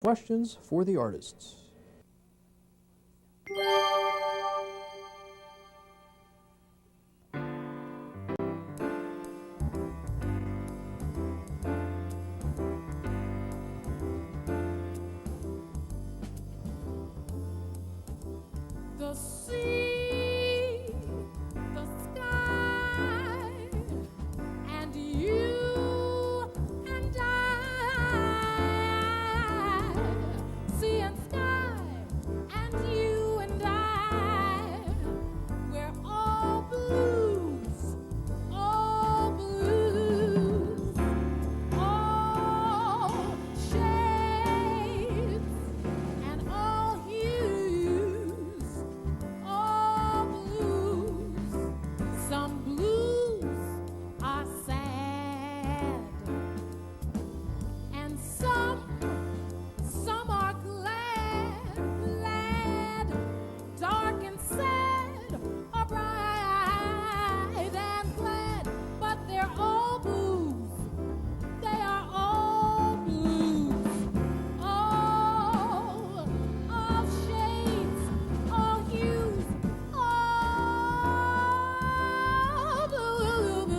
Questions for the artists. The sea, the sky, and you and I. Sea and sky, and you and I. We're all blues, all blues, all shades and all hues. All blues, some blues are sad, and some are glad, glad, dark and sad, or bright and glad, but they're all blues. They are all blues, all shades, all hues, all blues.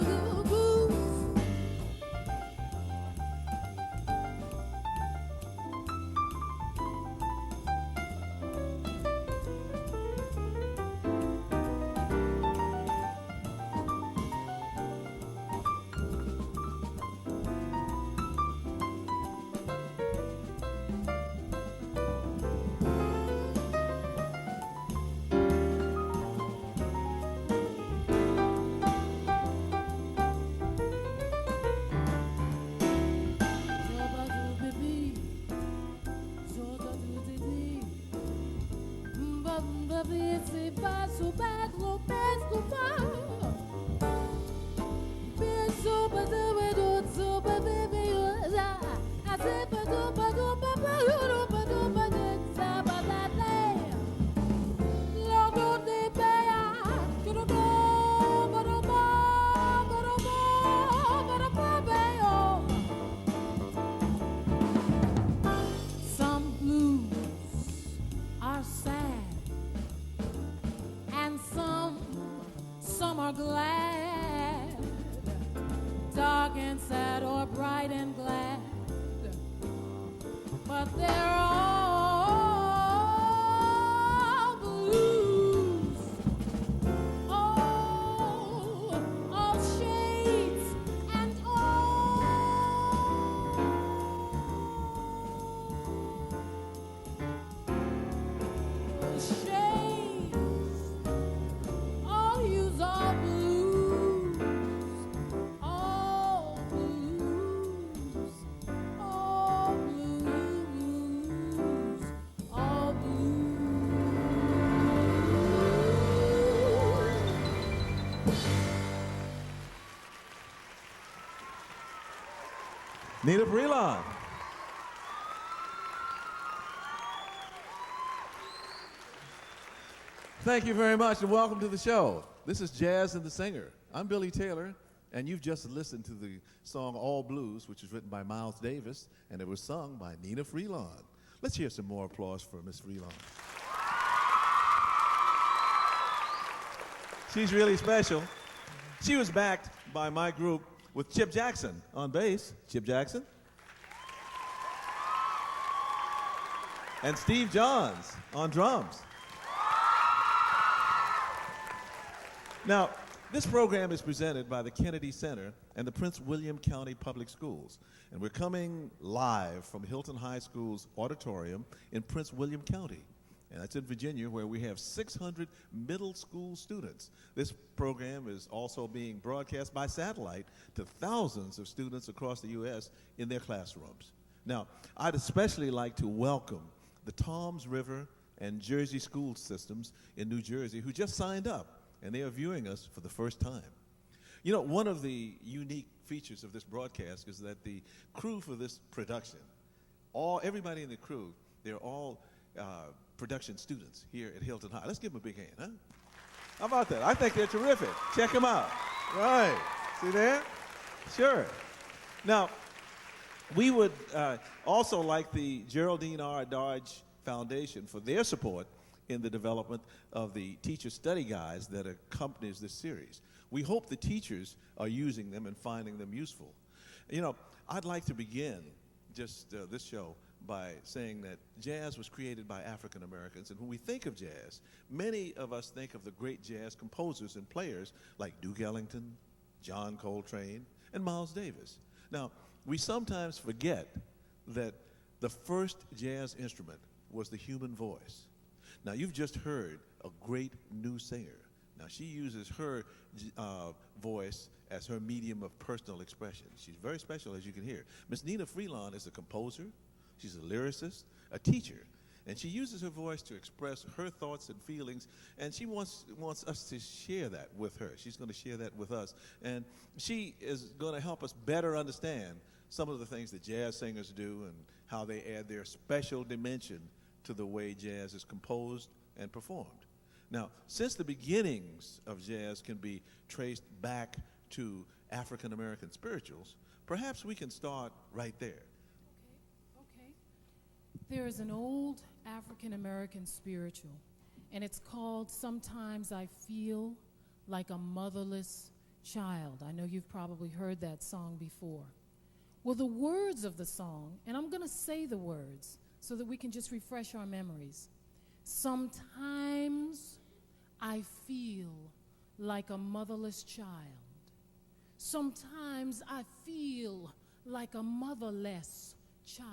Some blues are sad, and some are glad, dark and sad or bright and glad, but they're all blues, all shades and all shades, all hues, all blues, all blues, all blues, all blues. Nnenna Freelon. Thank you very much and welcome to the show. This is Jazz and the Singer. I'm Billy Taylor, and you've just listened to the song All Blues, which was written by Miles Davis, and it was sung by Nnenna Freelon. Let's hear some more applause for Miss Freelon. She's really special. She was backed by my group with Chip Jackson on bass. Chip Jackson. And Steve Johns on drums. Now, this program is presented by the Kennedy Center and the Prince William County Public Schools. And we're coming live from Hylton High School's auditorium in Prince William County. And that's in Virginia, where we have 600 middle school students. This program is also being broadcast by satellite to thousands of students across the U.S. in their classrooms. Now, I'd especially like to welcome the Toms River and Jersey school systems in New Jersey who just signed up, and they are viewing us for the first time. You know, one of the unique features of this broadcast is that the crew for this production, everybody in the crew, they're all production students here at Hylton High. Let's give them a big hand, huh? How about that? I think they're terrific. Check them out. Right. See there? Sure. Now, We would also like the Geraldine R. Dodge Foundation for their support in the development of the teacher study guides that accompanies this series. We hope the teachers are using them and finding them useful. You know, I'd like to begin just this show by saying that jazz was created by African Americans, and when we think of jazz, many of us think of the great jazz composers and players like Duke Ellington, John Coltrane, and Miles Davis. Now, we sometimes forget that the first jazz instrument was the human voice. Now, you've just heard a great new singer. Now, she uses her voice as her medium of personal expression. She's very special, as you can hear. Miss Nnenna Freelon is a composer, she's a lyricist, a teacher, and she uses her voice to express her thoughts and feelings, and she wants us to share that with her. She's going to share that with us, and she is going to help us better understand some of the things that jazz singers do and how they add their special dimension to the way jazz is composed and performed. Now, since the beginnings of jazz can be traced back to African American spirituals, perhaps we can start right there. Okay. There is an old African American spiritual, and it's called Sometimes I Feel Like a Motherless Child. I know you've probably heard that song before. Well, the words of the song, and I'm going to say the words so that we can just refresh our memories. Sometimes I feel like a motherless child. Sometimes I feel like a motherless child.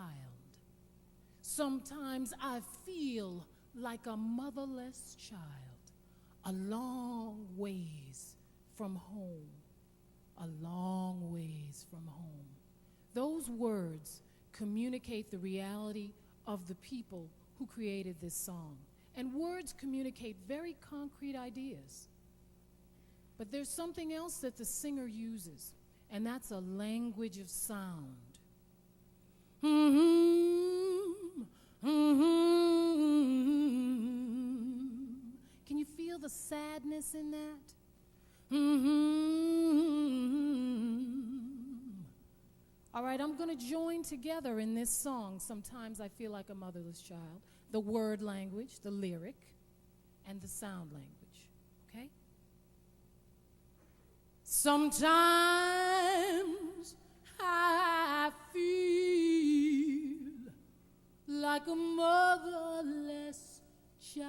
Sometimes I feel like a motherless child, a long ways from home, a long ways from home. Those words communicate the reality of the people who created this song. And words communicate very concrete ideas. But there's something else that the singer uses, and that's a language of sound. Can you feel the sadness in that? All right, I'm going to join together in this song, Sometimes I Feel Like a Motherless Child, the word language, the lyric, and the sound language, okay? Sometimes I feel like a motherless child.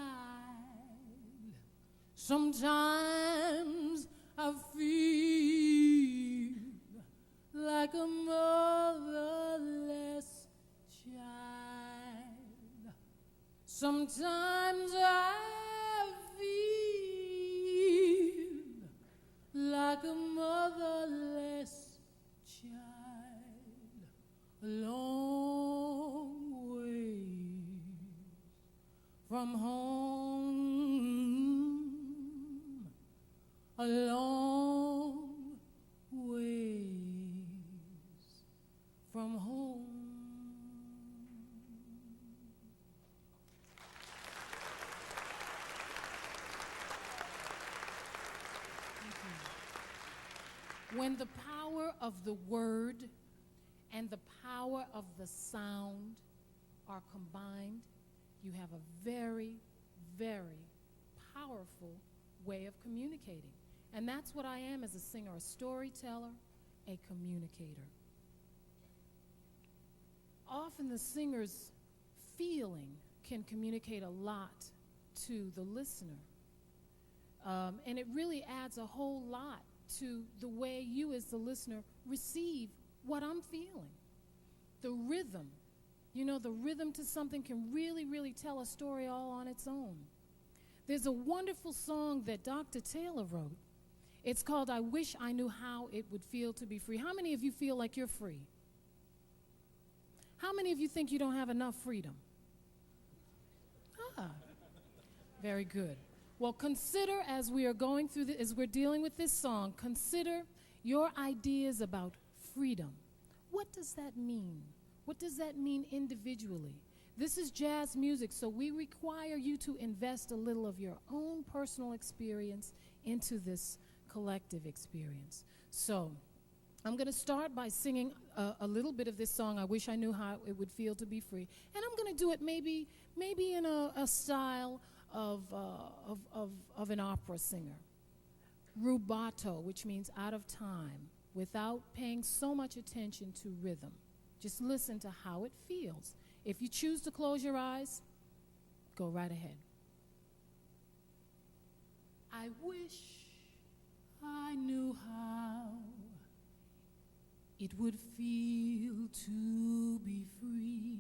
Sometimes I feel like a motherless child. Sometimes I feel like a motherless child, a long way from home, a long ways from home. When the power of the word and the power of the sound are combined, you have a very, very powerful way of communicating. And that's what I am as a singer, a storyteller, a communicator. Often the singer's feeling can communicate a lot to the listener. And it really adds a whole lot to the way you as the listener receive what I'm feeling. The rhythm, you know, the rhythm to something can really, really tell a story all on its own. There's a wonderful song that Dr. Taylor wrote. It's called I Wish I Knew How It Would Feel to Be Free. How many of you feel like you're free? How many of you think you don't have enough freedom? Very good. Well, consider as we are going through as we're dealing with this song, consider your ideas about freedom. What does that mean? What does that mean individually? This is jazz music, so we require you to invest a little of your own personal experience into this collective experience. So, I'm going to start by singing a little bit of this song, I Wish I Knew How It Would Feel to Be Free. And I'm going to do it maybe in a style of an opera singer. Rubato, which means out of time, without paying so much attention to rhythm. Just listen to how it feels. If you choose to close your eyes, go right ahead. I wish I knew how it would feel to be free.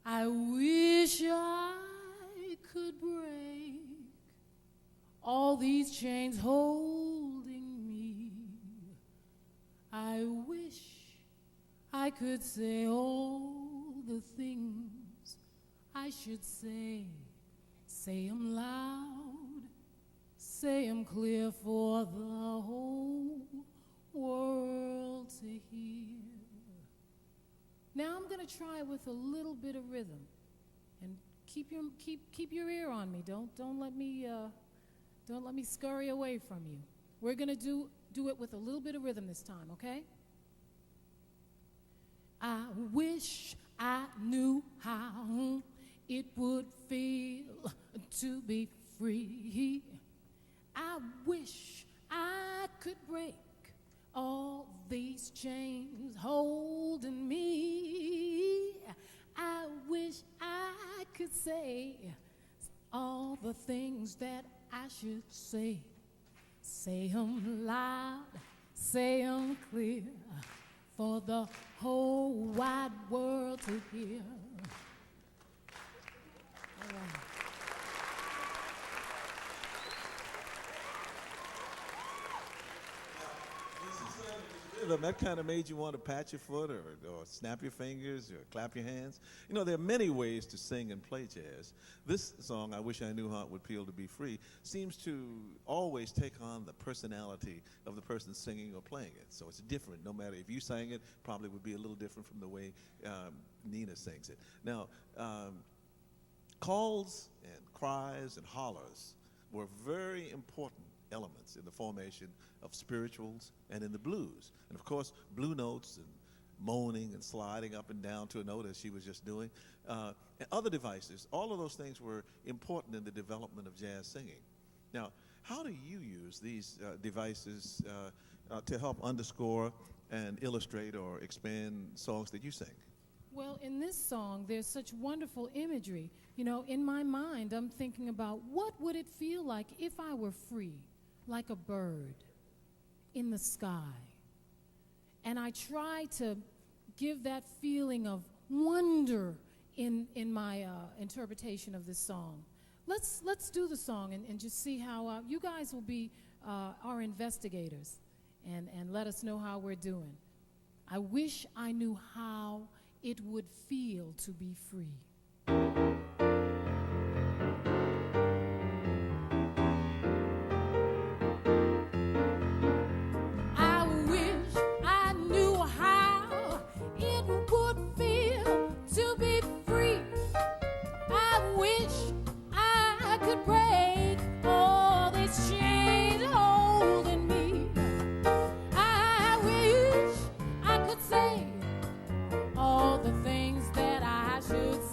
I wish I could break all these chains holding me. I wish I could say all the things I should say. Say 'em loud, say 'em clear for the whole world to hear. Now I'm going to try with a little bit of rhythm, and keep your ear on me. Don't let me scurry away from you. We're going to do it with a little bit of rhythm this time, okay? I wish I knew how it would feel to be free. I wish I could break all these chains holding me. I wish I could say all the things that I should say. Say 'em loud, say 'em clear, for the whole wide world to hear. All right. That kind of made you want to pat your foot or snap your fingers or clap your hands. You know, there are many ways to sing and play jazz. This song, I Wish I Knew How It Would Feel to Be Free, seems to always take on the personality of the person singing or playing it. So it's different. No matter if you sang it, probably would be a little different from the way Nnenna sings it. Now, calls and cries and hollers were very important elements in the formation of spirituals and in the blues. And of course, blue notes and moaning and sliding up and down to a note, as she was just doing, and other devices, all of those things were important in the development of jazz singing. Now, how do you use these devices to help underscore and illustrate or expand songs that you sing? Well, in this song, there's such wonderful imagery. You know, in my mind, I'm thinking about what would it feel like if I were free, like a bird in the sky. And I try to give that feeling of wonder in my interpretation of this song. Let's do the song and just see how you guys will be our investigators and let us know how we're doing. I wish I knew how it would feel to be free.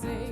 Say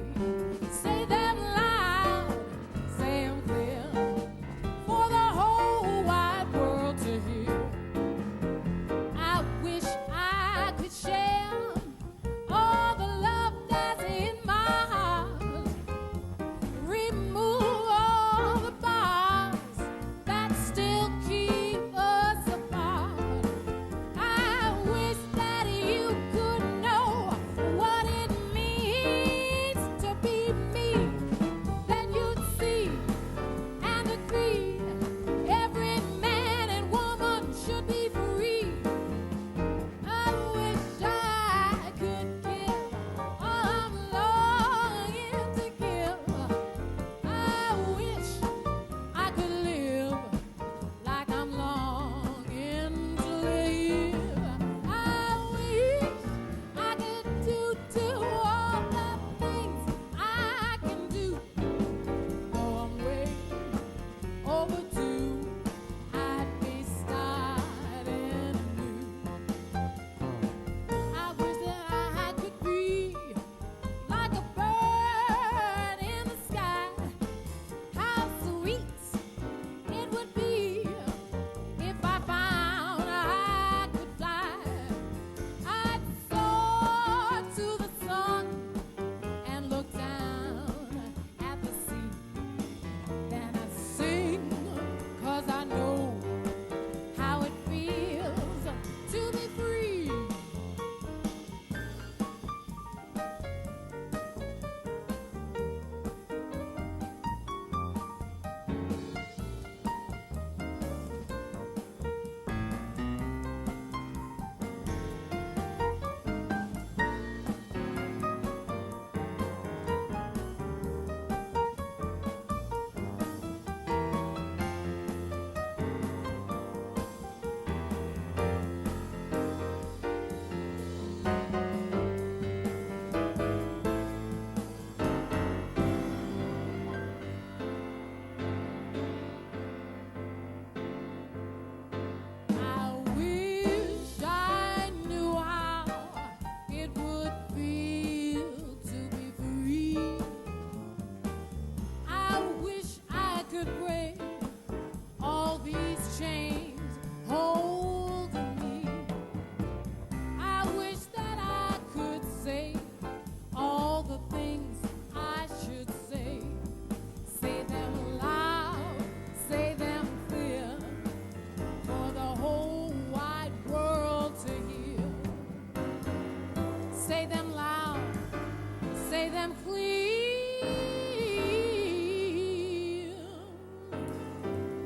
them clear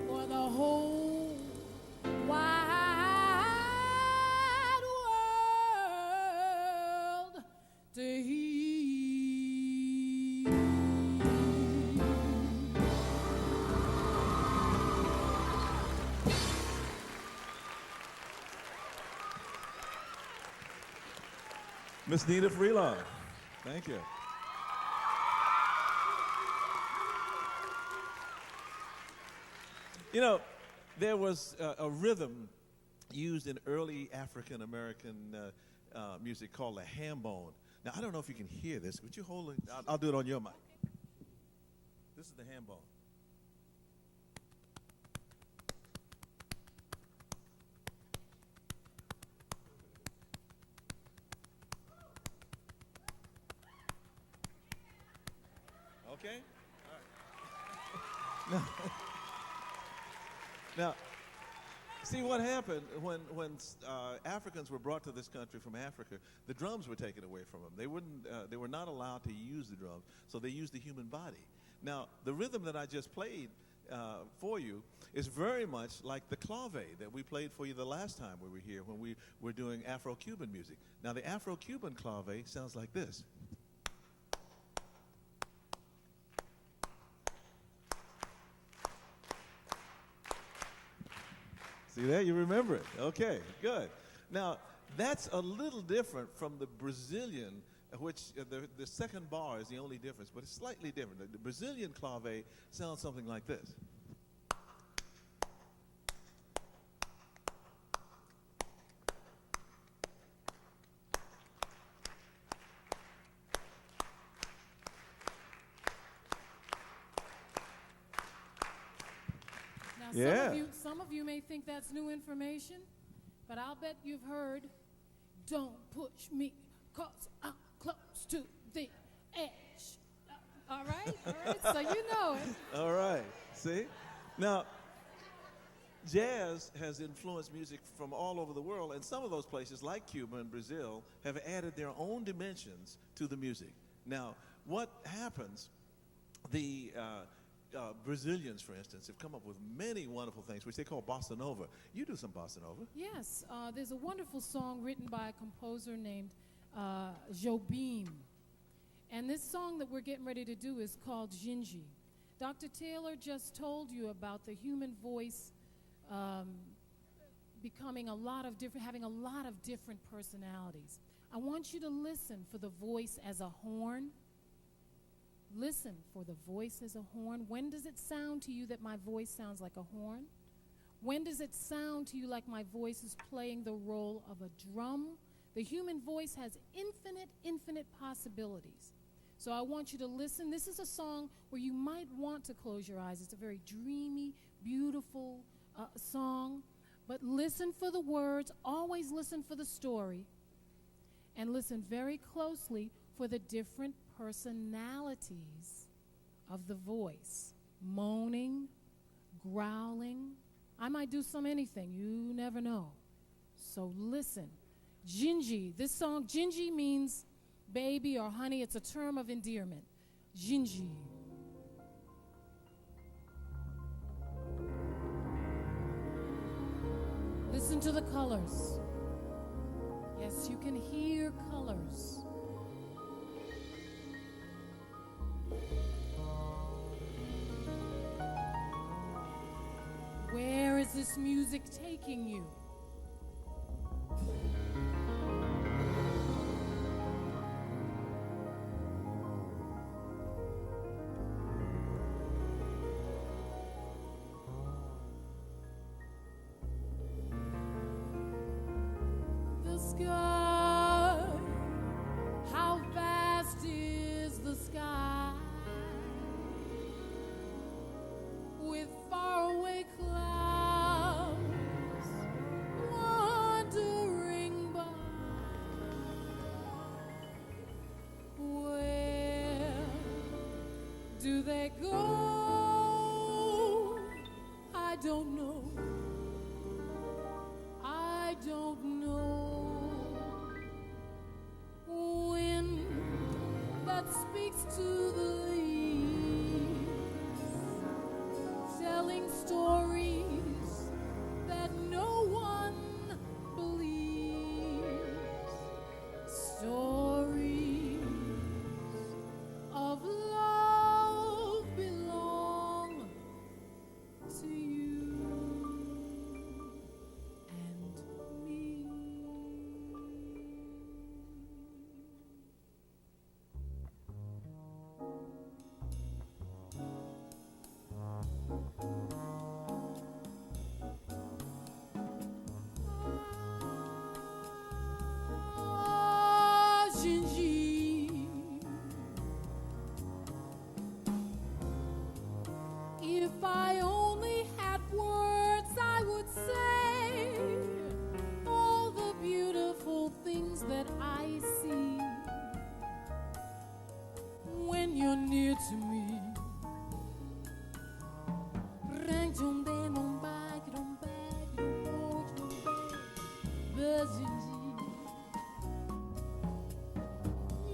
for the whole wide world to hear. Miss Nnenna Freelon, thank you. You know, there was a rhythm used in early African American music called a ham bone. Now, I don't know if you can hear this. Would you hold it? I'll do it on your mic. This is the ham bone. Okay? All right. Now, see what happened when Africans were brought to this country from Africa, the drums were taken away from them. They were not allowed to use the drums, so they used the human body. Now, the rhythm that I just played for you is very much like the clave that we played for you the last time we were here when we were doing Afro-Cuban music. Now, the Afro-Cuban clave sounds like this. See that? You remember it. Okay, good. Now, that's a little different from the Brazilian, which the second bar is the only difference, but it's slightly different. The Brazilian clave sounds something like this. Now, some of you may think that's new information, but I'll bet you've heard, "Don't push me, 'cause I'm close to the edge." All right? So you know it. All right, see? Now, jazz has influenced music from all over the world, and some of those places, like Cuba and Brazil, have added their own dimensions to the music. Now, what happens, the Brazilians, for instance, have come up with many wonderful things, which they call Bossa Nova. You do some Bossa Nova. Yes, there's a wonderful song written by a composer named Jobim. And this song that we're getting ready to do is called Dindi. Dr. Taylor just told you about the human voice having a lot of different personalities. I want you to listen for the voice as a horn. Listen for the voice as a horn. When does it sound to you that my voice sounds like a horn? When does it sound to you like my voice is playing the role of a drum? The human voice has infinite possibilities. So I want you to listen. This is a song where you might want to close your eyes. It's a very dreamy, beautiful song. But listen for the words. Always listen for the story. And listen very closely for the different personalities of the voice. Moaning, growling. I might do anything. You never know. So listen. Dindi. This song, Dindi means baby or honey. It's a term of endearment. Dindi. Listen to the colors. Yes, you can hear colors. Where is this music taking you? The sky, how vast is the sky, with faraway clouds wandering by. Where do they go? I don't know. I don't know. Wind that speaks speaks to the leaves, telling stories that no one believes. Stories of love belong to you and me. Ah, Gingy, if I only had words, I would say all the beautiful things that I see when you're near to me.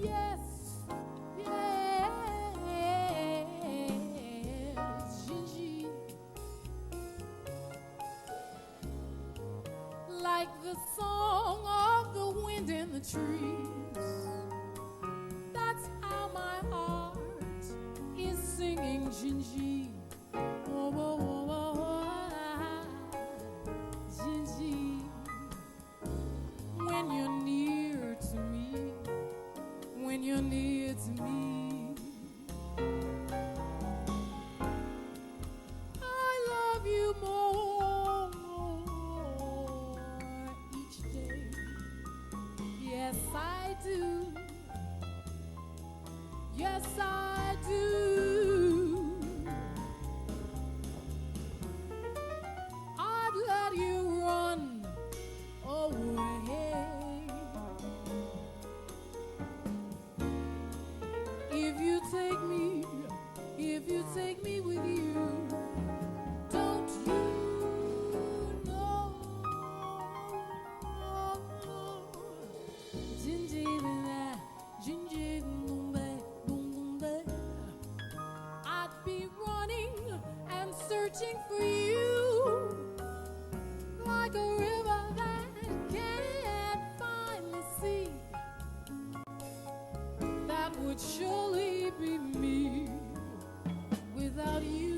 Yes, yes, Gingy. Like the song of the wind in the trees. That's how my heart is singing, Gingy. Whoa, whoa, whoa, whoa, Gingy. When you're near to me, when you're near to me, I love you more each day. Yes, I do. Yes, I do. I'd let you run away if you take me with you. Don't you know? I'd be running and searching for you like a river that can't find the sea. That would surely be me without you.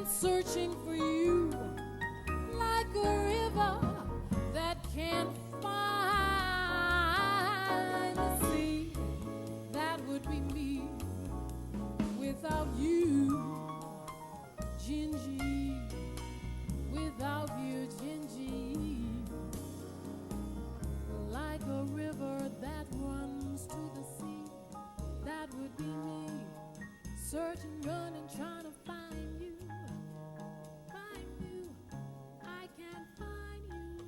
Searching for you like a river that can't find the sea. That would be me without you, Gingy, without you, Gingy, like a river that runs to the sea, that would be me, searching, running, trying to find you, I can't find you,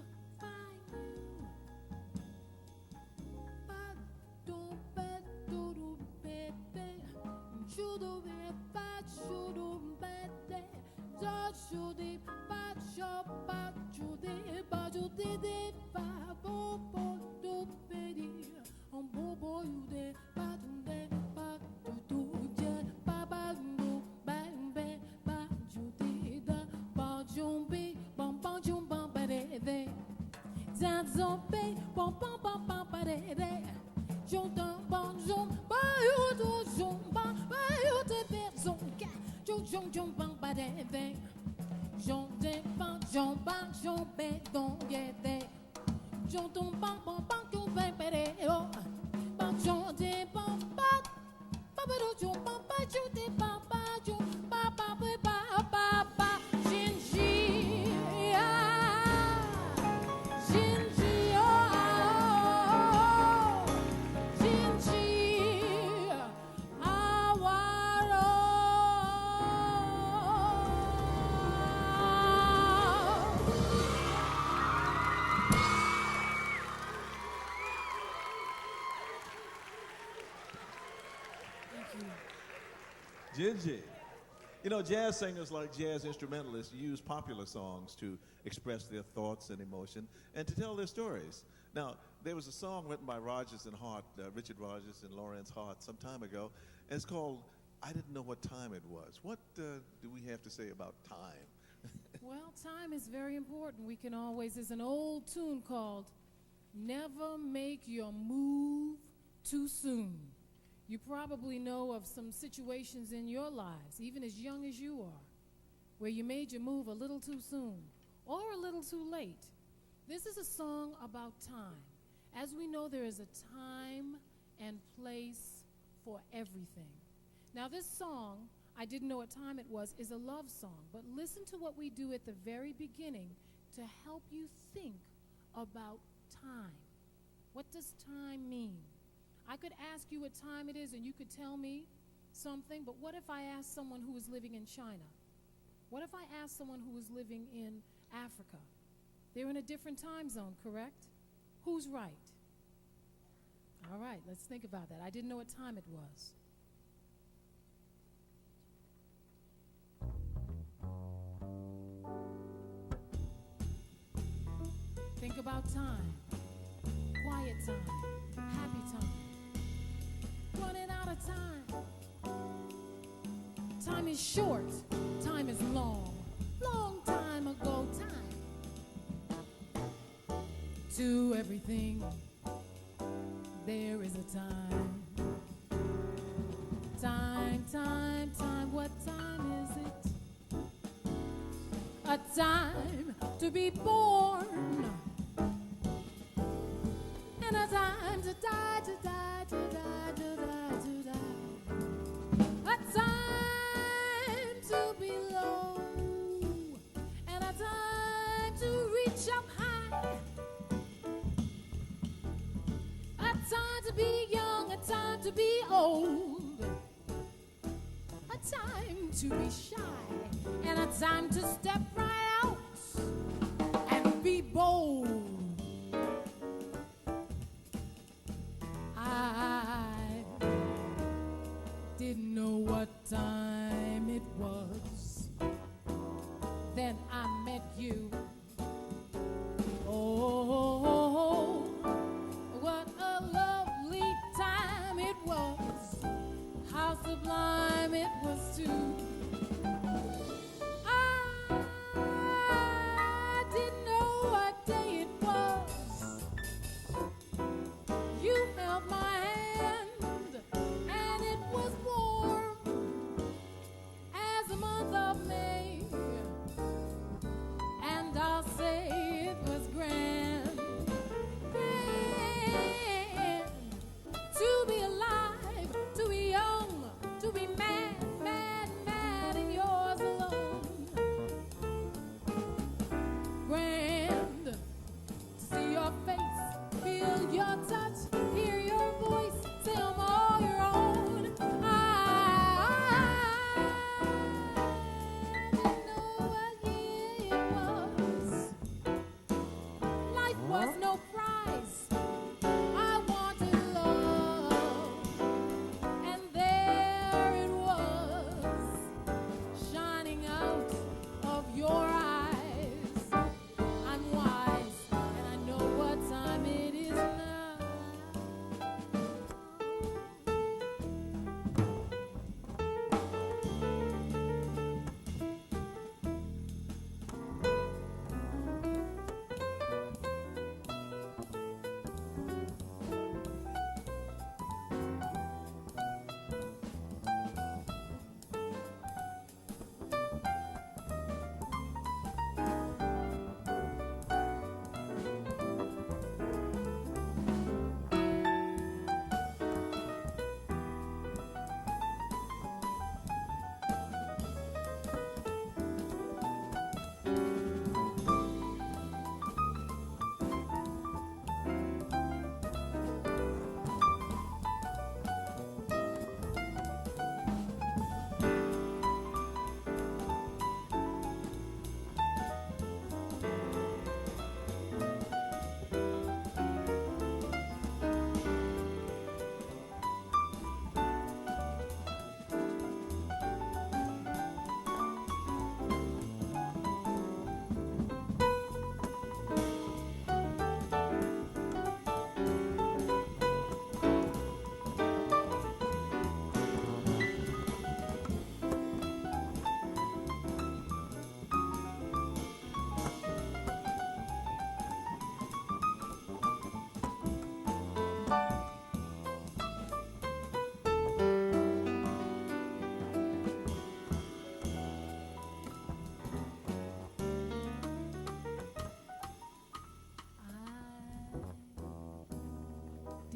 Gingy. You know, jazz singers like jazz instrumentalists use popular songs to express their thoughts and emotion and to tell their stories. Now, there was a song written by Rodgers and Hart, Richard Rodgers and Lawrence Hart, some time ago, and it's called I Didn't Know What Time It Was. What do we have to say about time? Well, time is very important. We can always, there's an old tune called Never Make Your Move Too Soon. You probably know of some situations in your lives, even as young as you are, where you made your move a little too soon or a little too late. This is a song about time. As we know, there is a time and place for everything. Now, this song, I Didn't Know What Time It Was, is a love song, but listen to what we do at the very beginning to help you think about time. What does time mean? I could ask you what time it is and you could tell me something, but what if I asked someone who was living in China? What if I asked someone who was living in Africa? They're in a different time zone, correct? Who's right? All right, let's think about that. I didn't know what time it was. Think about time. Quiet time. Happy time. Running out of time. Time is short. Time is long. Long time ago, time. To everything, there is a time. Time, time, time. What time is it? A time to be born. And a time to die, to die, to die, to die, to die. A time to be low. And a time to reach up high. A time to be young, a time to be old. A time to be shy. And a time to step right out and be bold. I didn't know what time it was. Then I met you. Oh, what a lovely time it was. How sublime it was too. I didn't know what day it was. You held my hand, and it was warm as the month of May. And I'll say it was grand, grand to be alive, to be young, to be mad,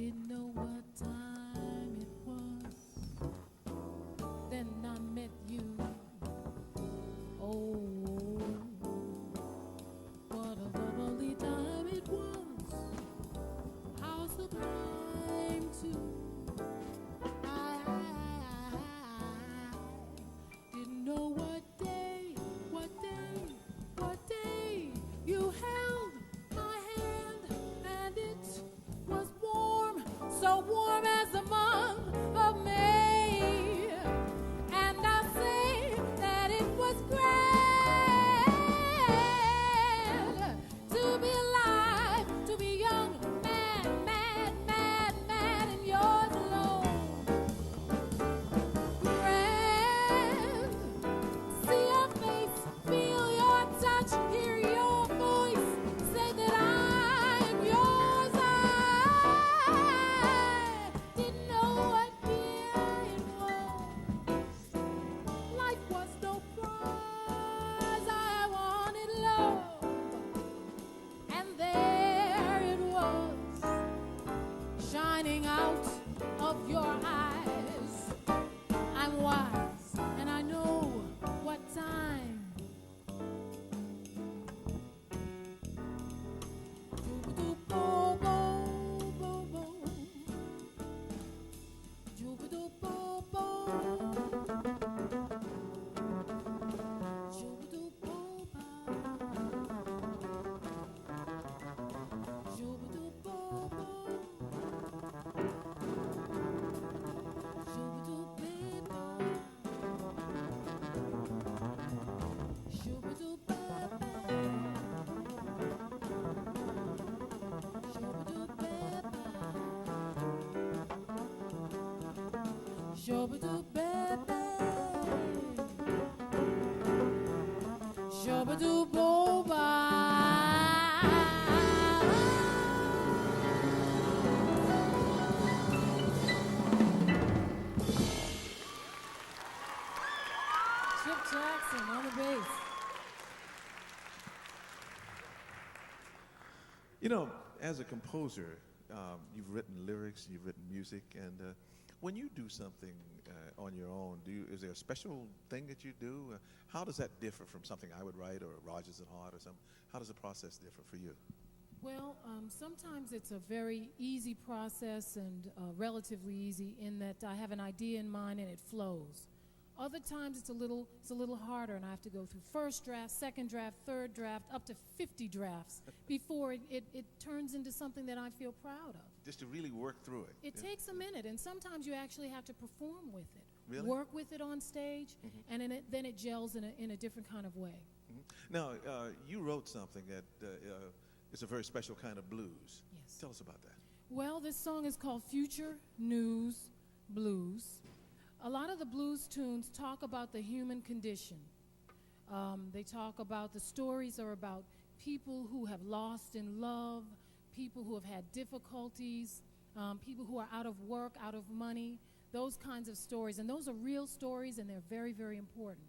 didn't know what time it was. Then I met you. Oh, what a lovely time it was. How's the climb to? I didn't know what day you held my hand, and it was warm, so warm as the month of May. And I say that it was grand to be alive, to be young, mad, mad, mad, mad, and yours alone. Grand, see your face, feel your touch, hear your voice, say that I am yours. I didn't know what year it was. Life was no prize. I wanted love, and there it was, shining out of your eyes. I'm wise, and I know what time. Joo-ba-doo-bo-bo-bo-bo. Joo-ba-doo-bo-bo. Joo-ba-doo-bo-ba. Joo-ba-doo-bo-bo. Joo-ba-doo-ba-ba. Joo-ba-doo-ba-ba. Chip Jackson on the bass. You know, as a composer, you've written lyrics, you've written music, and when you do something on your own, is there a special thing that you do? How does that differ from something I would write, or Rogers and Hart, or something? How does the process differ for you? Well, sometimes it's a very easy process and relatively easy in that I have an idea in mind and it flows. Other times it's a little harder, and I have to go through first draft, second draft, third draft, up to 50 drafts before it turns into something that I feel proud of. Just to really work through it. It takes a minute, and sometimes you actually have to perform with it. Really? Work with it on stage, and then it gels in a different kind of way. Now, you wrote something that is a very special kind of blues. Yes. Tell us about that. Well, this song is called Future News Blues. A lot of the blues tunes talk about the human condition. They talk about, the stories are about people who have lost in love, people who have had difficulties, people who are out of work, out of money, those kinds of stories. And those are real stories, and they're very, very important.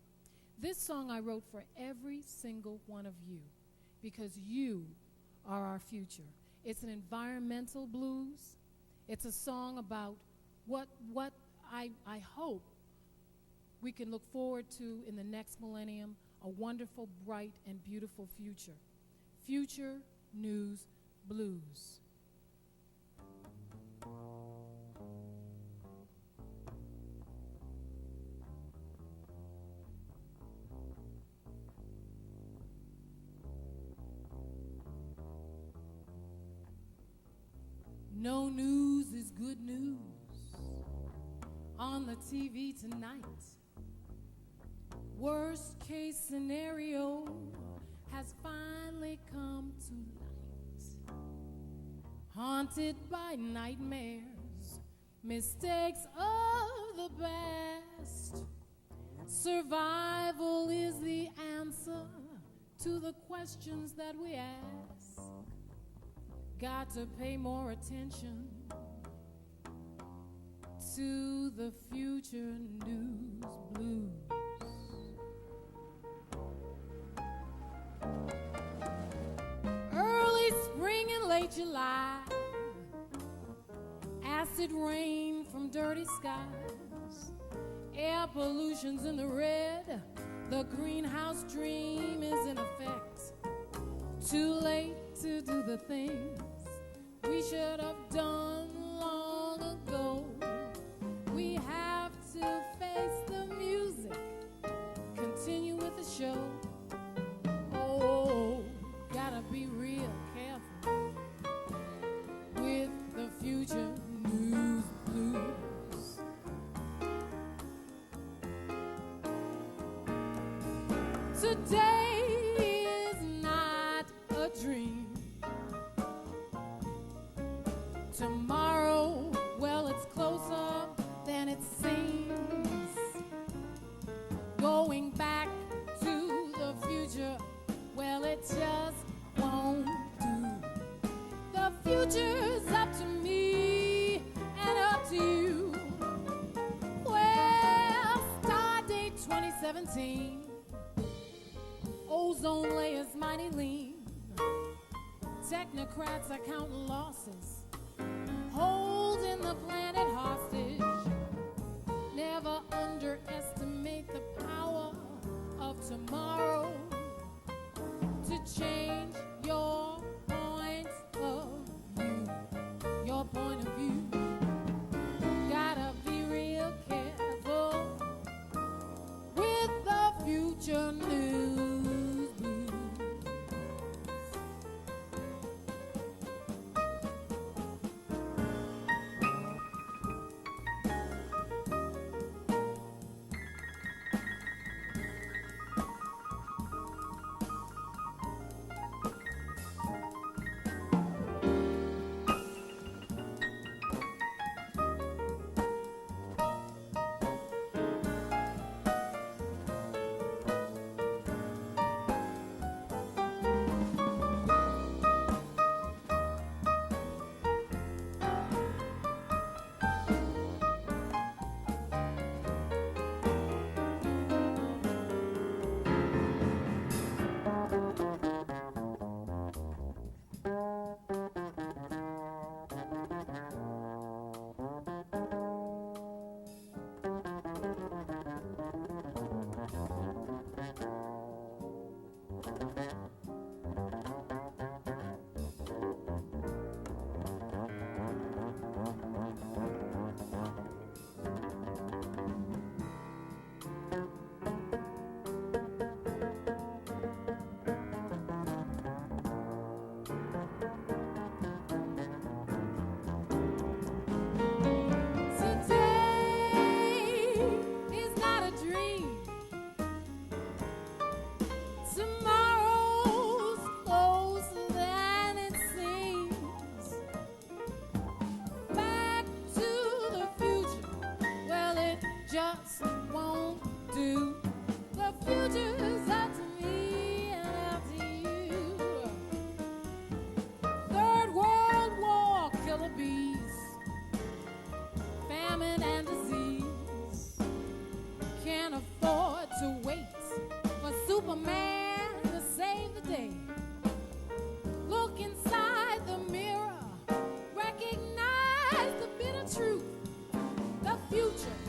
This song I wrote for every single one of you, because you are our future. It's an environmental blues. It's a song about what I hope we can look forward to in the next millennium, a wonderful, bright, and beautiful future. Future News Blues. No news is good news on the TV tonight. Worst case scenario has finally come to light. Haunted by nightmares, mistakes of the past. Survival is the answer to the questions that we ask. Got to pay more attention to the future news blues. Early spring and late July, Acid rain from dirty skies, air pollution's in the red, the greenhouse dream is in effect. Too late to do the things we should have done long ago. We have to face the music, continue with the show. Oh, gotta be real careful with the future news blues. Today is not a dream. Tomorrow, well, it's closer than it seems. Going back to the future, well, it just won't do. The future's up to me and up to you. Well, Stardate 2017, ozone layers mighty lean. Technocrats are counting losses, holding the planet hostage. Never underestimate the power of tomorrow to change your point of view. Your point of view. Gotta be real careful with the future news blues. Just won't do. The future's up to me and up to you. Third World War, killer bees, famine and disease. Can't afford to wait for Superman to save the day. Look inside the mirror, recognize the bitter truth. The future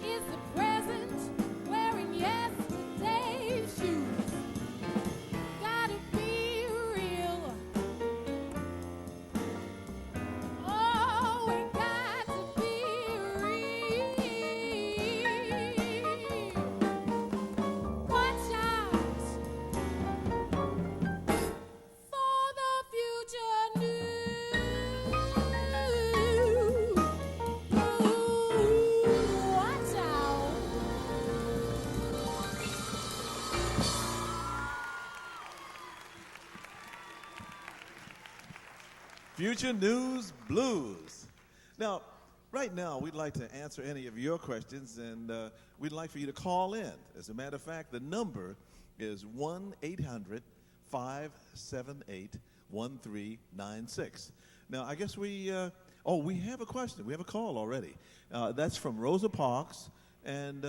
is the present, wearing yesterday's shoes. Gotta be real. Oh, we got to be real. Watch out for the future news. Watch out. Future News Blues. Now, right now, we'd like to answer any of your questions, and we'd like for you to call in. As a matter of fact, the number is 1-800-578-1396. Now, I guess we have a question. We have a call already. That's from Rosa Parks, and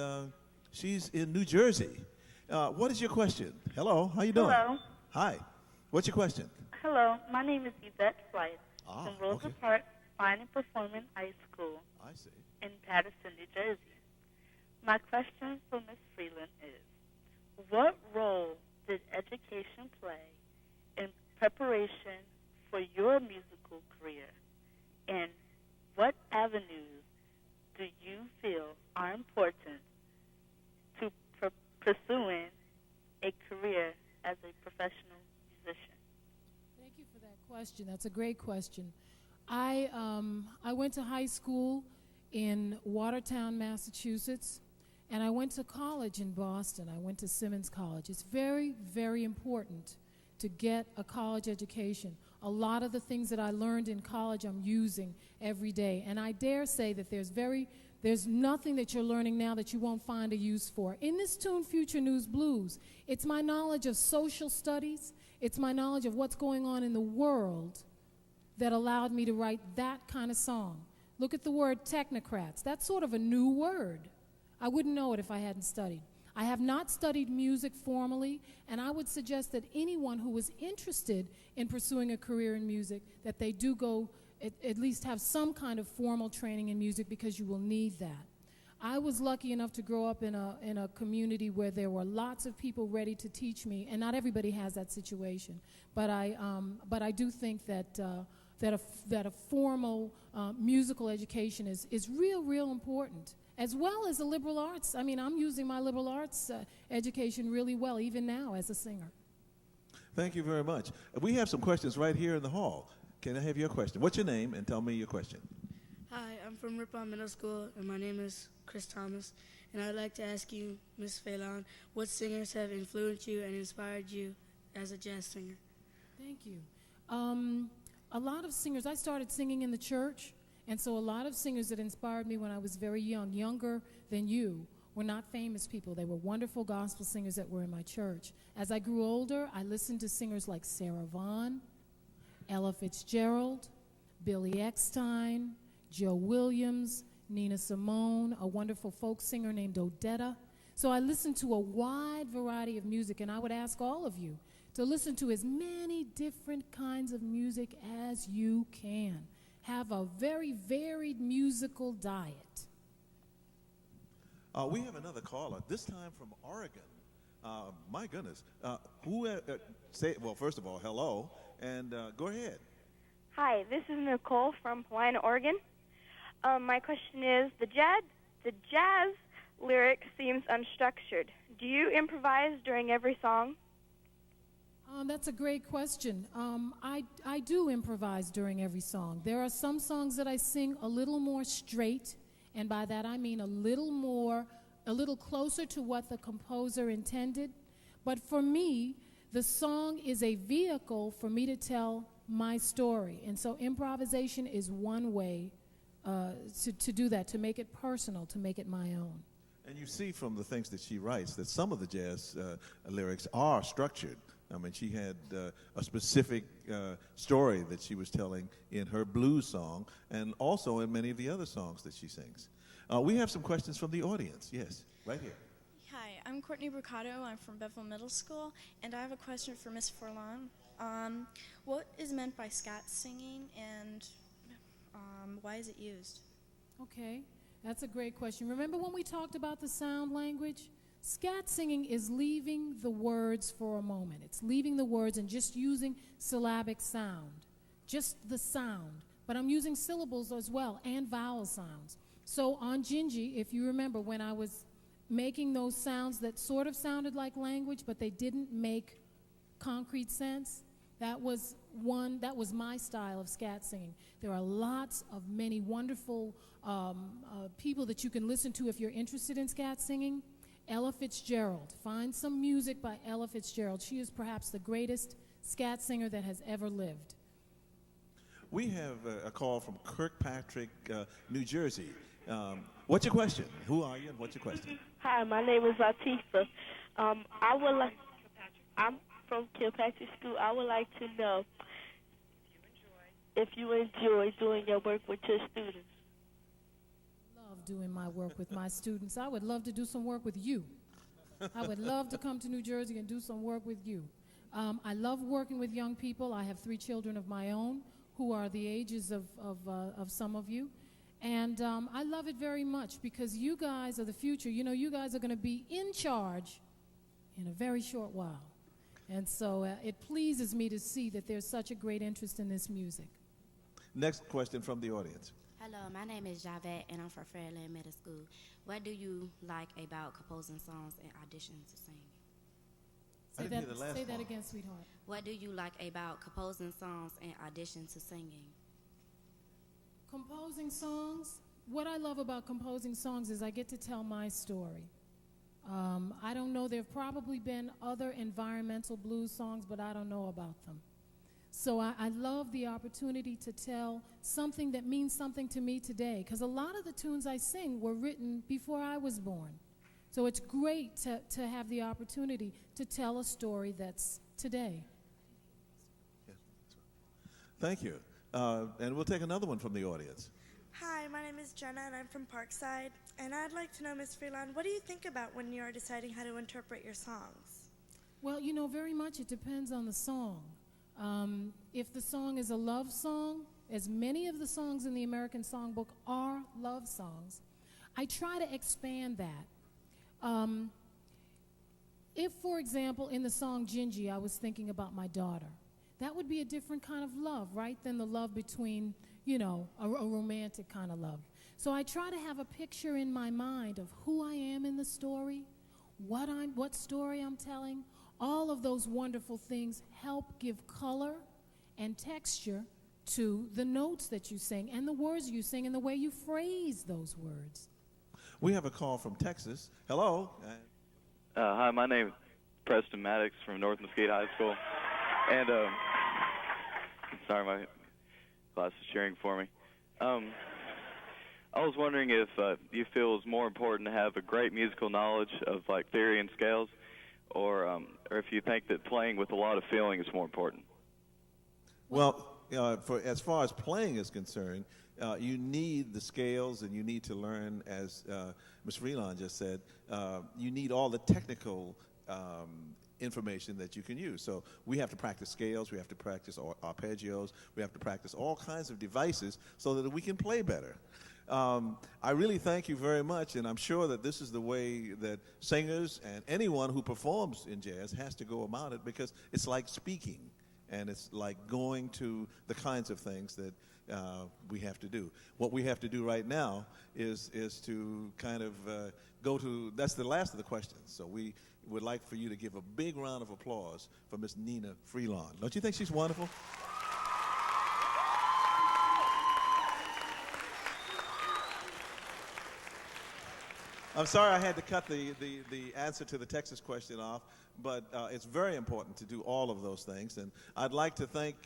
she's in New Jersey. What is your question? Hello, how you doing? Hello. Hi. What's your question? Hello. My name is Yvette Flight Ah, from Rosa okay. Parks, Fine and Performing High School I see. in Paterson, New Jersey. My question for Ms. Freelon is, what role did education play in preparation for your musical career, and what avenues do you feel are important to pursuing a career as a professional musician? Thank you for that question. That's a great question. I went to high school in Watertown, Massachusetts, and I went to college in Boston. I went to Simmons College. It's very, very important to get a college education. A lot of the things that I learned in college I'm using every day. And I dare say that there's nothing that you're learning now that you won't find a use for. In this tune, Future News Blues, it's my knowledge of social studies, it's my knowledge of what's going on in the world that allowed me to write that kind of song. Look at the word technocrats. That's sort of a new word. I wouldn't know it if I hadn't studied. I have not studied music formally, and I would suggest that anyone who is interested in pursuing a career in music, that they do go, at least have some kind of formal training in music, because you will need that. I was lucky enough to grow up in a community where there were lots of people ready to teach me, and not everybody has that situation. But I do think that a formal musical education is real important, as well as the liberal arts. I mean, I'm using my liberal arts education really well, even now as a singer. Thank you very much. We have some questions right here in the hall. Can I have your question? What's your name, and tell me your question. Hi, I'm from Ripon Middle School, and my name is Chris Thomas. And I'd like to ask you, Ms. Freelon, what singers have influenced you and inspired you as a jazz singer? Thank you. A lot of singers, I started singing in the church, and so a lot of singers that inspired me when I was very young, younger than you, were not famous people. They were wonderful gospel singers that were in my church. As I grew older, I listened to singers like Sarah Vaughan, Ella Fitzgerald, Billy Eckstine, Joe Williams, Nina Simone, a wonderful folk singer named Odetta. So I listened to a wide variety of music, and I would ask all of you to listen to as many different kinds of music as you can. Have a very varied musical diet. We have another caller, this time from Oregon. My goodness. Well, first of all, hello, and go ahead. Hi, this is Nicole from Helena, Oregon. My question is, the jazz lyric seems unstructured. Do you improvise during every song? That's a great question. I do improvise during every song. There are some songs that I sing a little more straight, and by that I mean a little closer to what the composer intended. But for me, the song is a vehicle for me to tell my story. And so improvisation is one way to do that, to make it personal, to make it my own. And you see from the things that she writes that some of the jazz lyrics are structured. I mean, she had a specific story that she was telling in her blues song, and also in many of the other songs that she sings. We have some questions from the audience. Yes, right here. Hi, I'm Courtney Brucato. I'm from Bethel Middle School, and I have a question for Ms. Freelon. What is meant by scat singing, and why is it used? Okay, that's a great question. Remember when we talked about the sound language? Scat singing is leaving the words for a moment. It's leaving the words and just using syllabic sound, just the sound. But I'm using syllables as well and vowel sounds. So on Dindi, if you remember, when I was making those sounds that sort of sounded like language, but they didn't make concrete sense, that was my style of scat singing. There are lots of many wonderful people that you can listen to if you're interested in scat singing. Ella Fitzgerald. Find some music by Ella Fitzgerald. She is perhaps the greatest scat singer that has ever lived. We have a call from Kirkpatrick, New Jersey. What's your question? Who are you and what's your question? Hi, my name is Latifah. I'm from Kilpatrick School. I would like to know if you enjoy doing your work with your students. Love doing my work with my students. I would love to do some work with you. I would love to come to New Jersey and do some work with you. I love working with young people. I have 3 children of my own who are the ages of some of you. And I love it very much because you guys are the future. You know, you guys are going to be in charge in a very short while. And so it pleases me to see that there's such a great interest in this music. Next question from the audience. Hello, my name is Javette, and I'm from Fairland Middle School. What do you like about composing songs and auditioning to sing? I didn't hear the last Say that part. again, sweetheart. What do you like about composing songs and audition to singing? Composing songs, what I love about composing songs is I get to tell my story. I don't know, there have probably been other environmental blues songs, but I don't know about them. So I love the opportunity to tell something that means something to me today, because a lot of the tunes I sing were written before I was born. So it's great to have the opportunity to tell a story that's today. Yes. Thank you. And we'll take another one from the audience. Hi, my name is Jenna, and I'm from Parkside. And I'd like to know, Ms. Freelon, what do you think about when you're deciding how to interpret your songs? Well, you know, very much it depends on the song. If the song is a love song, as many of the songs in the American Songbook are love songs, I try to expand that. If, for example, in the song Gingy, I was thinking about my daughter, that would be a different kind of love, right, than the love between, you know, a romantic kind of love. So I try to have a picture in my mind of who I am in the story, what story I'm telling. All of those wonderful things help give color and texture to the notes that you sing and the words you sing and the way you phrase those words. We have a call from Texas. Hello. Hi, my name is Preston Maddox from North Mesquite High School. And, sorry, my class is cheering for me. I was wondering if you feel it's more important to have a great musical knowledge of, like, theory and scales, or if you think that playing with a lot of feeling is more important. Well, as far as playing is concerned, you need the scales, and you need to learn, as Ms. Freelon just said, you need all the technical information that you can use. So we have to practice scales, we have to practice arpeggios, we have to practice all kinds of devices so that we can play better. I really thank you very much, and I'm sure that this is the way that singers and anyone who performs in jazz has to go about it, because it's like speaking, and it's like going to the kinds of things that we have to do. What we have to do right now is to kind of go to, that's the last of the questions, so we would like for you to give a big round of applause for Miss Nnenna Freelon. Don't you think she's wonderful? I'm sorry I had to cut the answer to the Texas question off, but it's very important to do all of those things. And I'd like to thank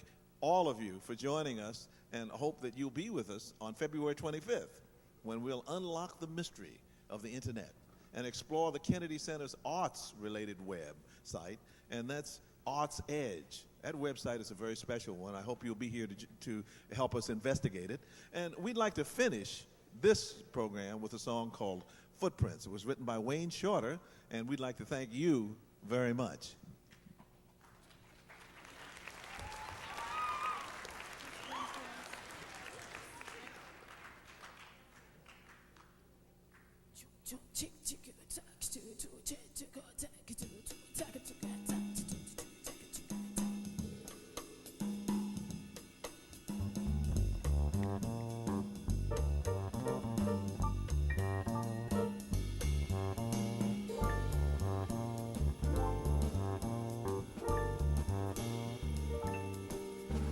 all of you for joining us, and hope that you'll be with us on February 25th, when we'll unlock the mystery of the Internet and explore the Kennedy Center's arts-related website, and that's Arts Edge. That website is a very special one. I hope you'll be here to help us investigate it. And we'd like to finish this program with a song called Footprints. It was written by Wayne Shorter, and we'd like to thank you very much.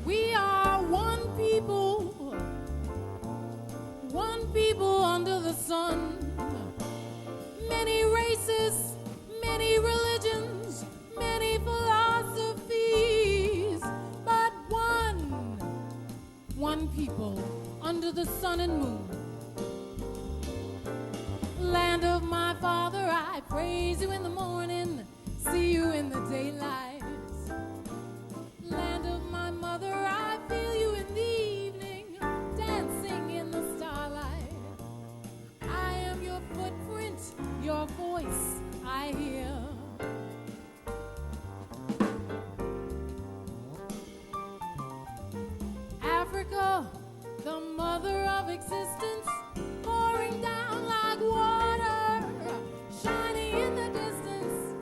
We are one people under the sun. Many races, many religions, many philosophies, but one people under the sun and moon. Land of my father, I praise you in the morning, see you in the daylight. Land of my mother, I feel you in the evening, dancing in the starlight. I am your footprint, your voice I hear. existence, pouring down like water, shining in the distance.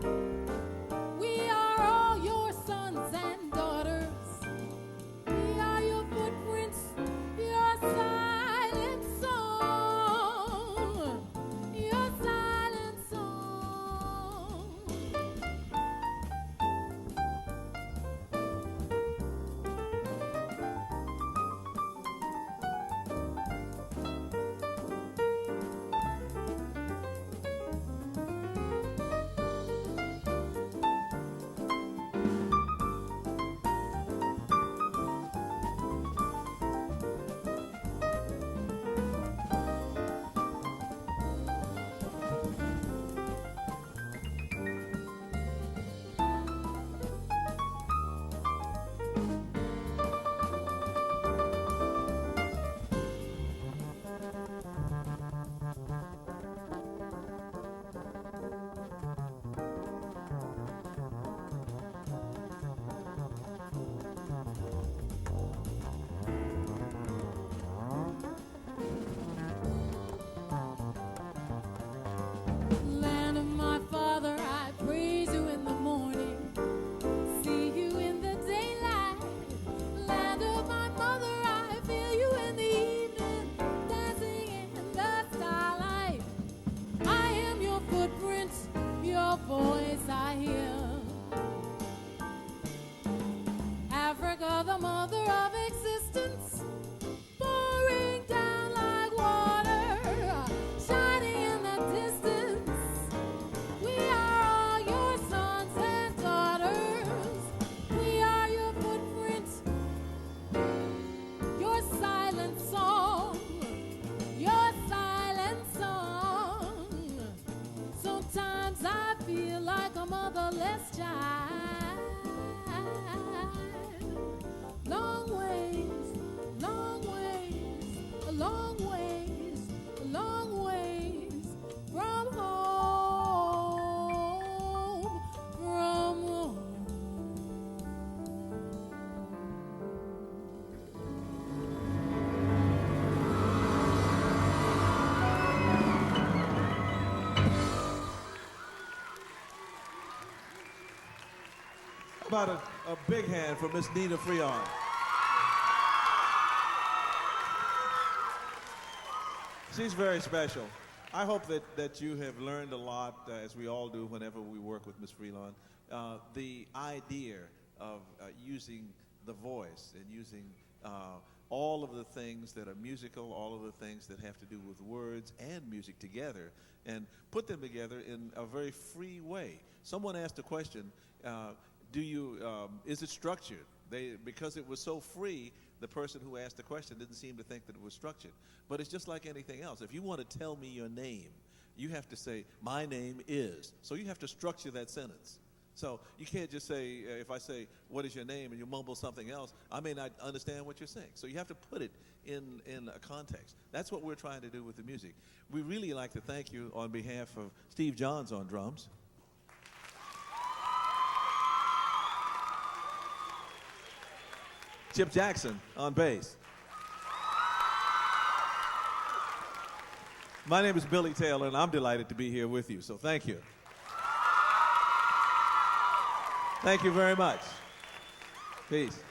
We are all your sons and daughters. We are your footprints, your silent song, your silent song. Land of my father, I praise you in the morning, see you in the daylight. Land of my mother, I feel you in the evening, dancing in the starlight. I am your footprint, your voice I hear. Africa, the mother of existence, pouring down like water, shining in the distance. We are all your sons and daughters. We are your footprints, your silent song, your silent song. Sometimes I feel like a motherless child. Long ways, long ways, a long ways, a long ways from home, from home. How about a big hand for Miss Nnenna Freelon? She's very special. I hope that you have learned a lot, as we all do whenever we work with Miss Freelon. The idea of using the voice and using all of the things that are musical, all of the things that have to do with words and music together, and put them together in a very free way. Someone asked a question, is it structured? Because it was so free, the person who asked the question didn't seem to think that it was structured. But it's just like anything else. If you want to tell me your name, you have to say, my name is. So you have to structure that sentence. So you can't just say, if I say, what is your name, and you mumble something else, I may not understand what you're saying. So you have to put it in a context. That's what we're trying to do with the music. We really like to thank you on behalf of Steve Johns on drums, Chip Jackson on bass. My name is Billy Taylor, and I'm delighted to be here with you, so thank you. Thank you very much. Peace.